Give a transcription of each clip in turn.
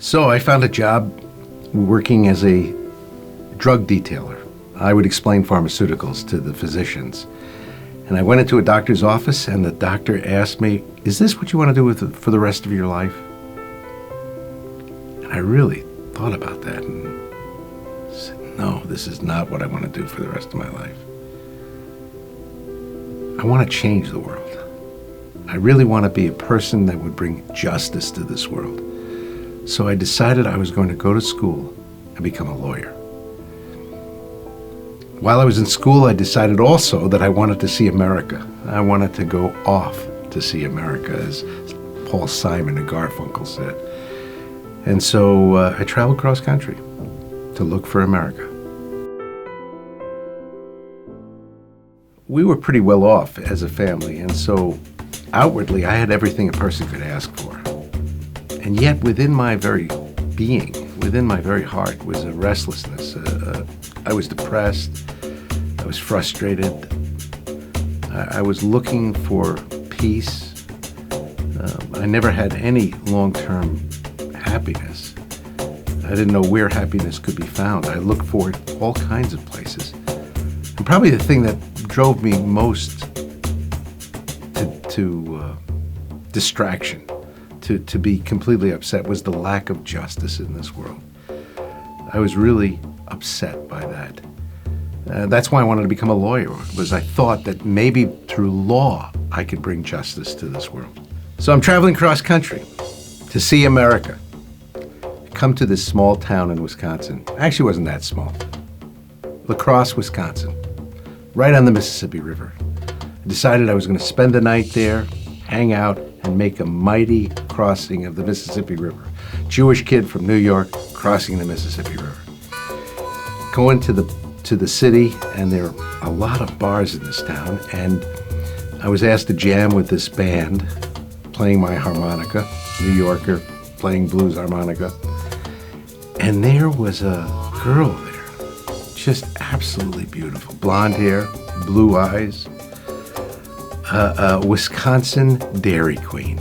So I found a job working as a drug detailer. I would explain pharmaceuticals to the physicians. And I went into a doctor's office and the doctor asked me, "Is this what you want to do for the rest of your life?" And I really thought about that and said, no, this is not what I want to do for the rest of my life. I want to change the world. I really want to be a person that would bring justice to this world. So I decided I was going to go to school and become a lawyer. While I was in school, I decided also that I wanted to see America. I wanted to go off to see America, as Paul Simon and Garfunkel said. And so I traveled cross country to look for America. We were pretty well off as a family, and so outwardly I had everything a person could ask for. And yet within my very being, within my very heart was a restlessness. I was depressed, I was frustrated, I was looking for peace. I never had any long-term happiness. I didn't know where happiness could be found. I looked for it all kinds of places. And probably the thing that drove me most to distraction, to be completely upset, was the lack of justice in this world. I was really upset by that. That's why I wanted to become a lawyer, was I thought that maybe through law I could bring justice to this world. So I'm traveling cross country to see America. I come to this small town in Wisconsin. Actually, it wasn't that small. La Crosse, Wisconsin, right on the Mississippi River. I decided I was going to spend the night there, hang out, and make a mighty crossing of the Mississippi River. Jewish kid from New York crossing the Mississippi River. Going to the city, and there are a lot of bars in this town, and I was asked to jam with this band playing my harmonica, New Yorker playing blues harmonica. And there was a girl there, just absolutely beautiful. Blonde hair, blue eyes, a Wisconsin Dairy Queen.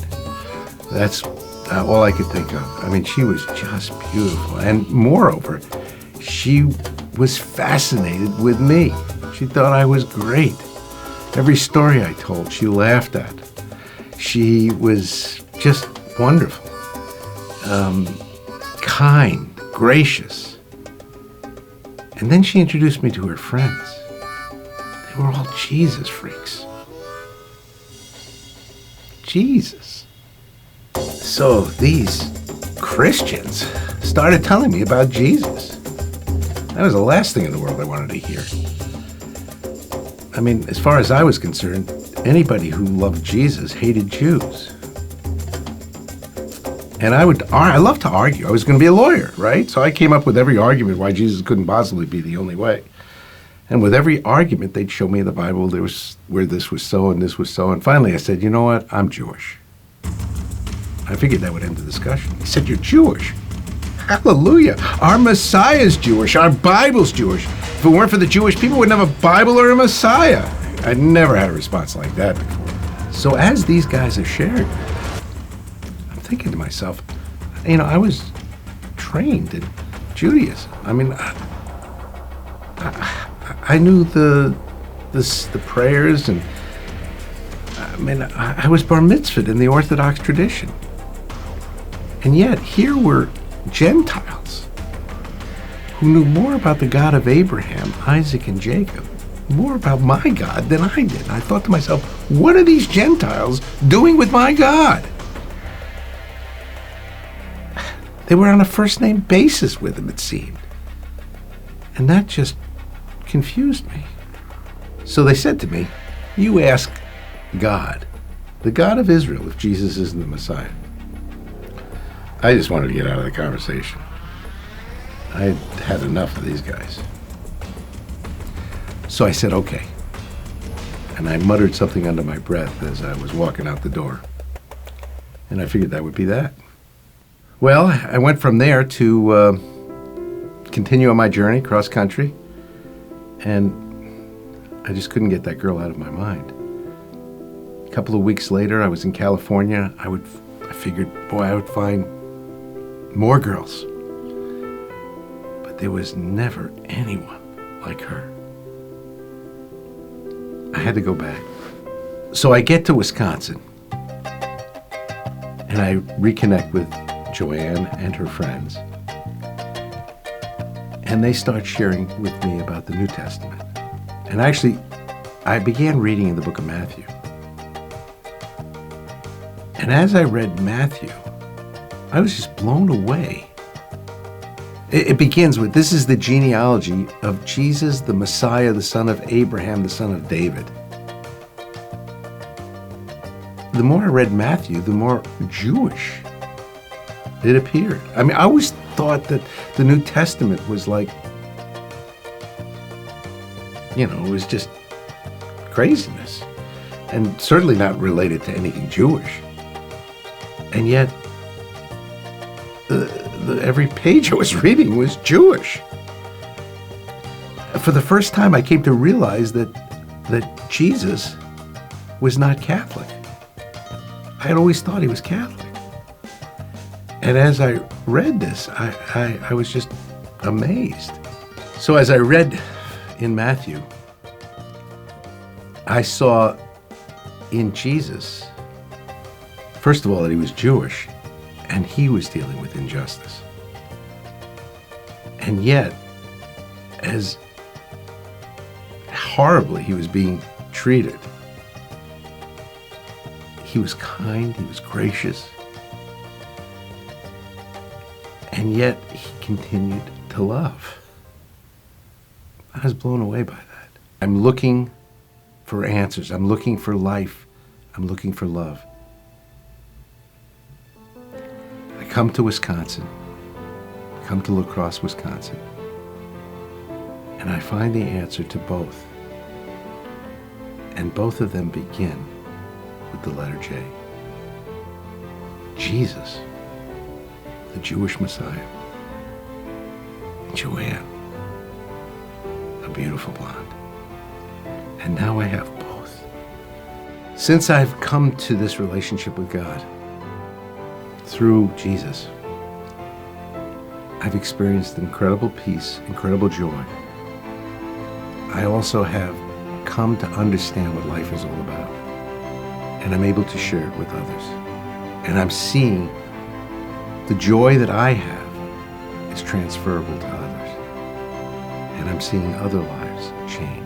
That's all I could think of. I mean, she was just beautiful. And moreover, she was fascinated with me. She thought I was great. Every story I told, she laughed at. She was just wonderful, kind, gracious. And then she introduced me to her friends. They were all Jesus freaks. Jesus. So these Christians started telling me about Jesus. That was the last thing in the world I wanted to hear. I mean, as far as I was concerned, anybody who loved Jesus hated Jews. And I love to argue. I was going to be a lawyer, right? So I came up with every argument why Jesus couldn't possibly be the only way. And with every argument, they'd show me in the Bible where this was so and this was so. And finally I said, you know what? I'm Jewish. I figured that would end the discussion. He said, you're Jewish? Hallelujah. Our Messiah's Jewish. Our Bible's Jewish. If it weren't for the Jewish people, we wouldn't have a Bible or a Messiah. I'd never had a response like that before. So as these guys are sharing, I'm thinking to myself, you know, I was trained in Judaism. I mean, I knew the prayers, and I mean, I was bar mitzvahed in the Orthodox tradition. And yet here were Gentiles who knew more about the God of Abraham, Isaac, and Jacob, more about my God than I did. I thought to myself, what are these Gentiles doing with my God? They were on a first-name basis with him, it seemed. And that just confused me. So they said to me, you ask God, the God of Israel, if Jesus isn't the Messiah. I just wanted to get out of the conversation. I had enough of these guys. So I said, okay. And I muttered something under my breath as I was walking out the door. And I figured that would be that. Well, I went from there to continue on my journey cross country. And I just couldn't get that girl out of my mind. A couple of weeks later, I was in California. I figured, boy, I would find more girls. But there was never anyone like her. I had to go back. So I get to Wisconsin, and I reconnect with Joanne and her friends. And they start sharing with me about the New Testament. And actually, I began reading in the book of Matthew. And as I read Matthew, I was just blown away. It begins with, this is the genealogy of Jesus, the Messiah, the son of Abraham, the son of David. The more I read Matthew, the more Jewish it appeared. I mean, I always thought that the New Testament was like, it was just craziness, and certainly not related to anything Jewish. And yet, every page I was reading was Jewish. For the first time, I came to realize that Jesus was not Catholic. I had always thought he was Catholic. And as I read this, I was just amazed. So as I read in Matthew, I saw in Jesus, first of all, that he was Jewish, and he was dealing with injustice. And yet, as horribly he was being treated, he was kind, he was gracious, and yet he continued to love. I was blown away by that. I'm looking for answers. I'm looking for life. I'm looking for love. I come to Wisconsin, come to La Crosse, Wisconsin, and I find the answer to both. And both of them begin with the letter J. Jesus, the Jewish Messiah, and Joanne, a beautiful blonde. And now I have both. Since I've come to this relationship with God through Jesus, I've experienced incredible peace, incredible joy. I also have come to understand what life is all about, and I'm able to share it with others. And I'm seeing the joy that I have is transferable to others, and I'm seeing other lives change.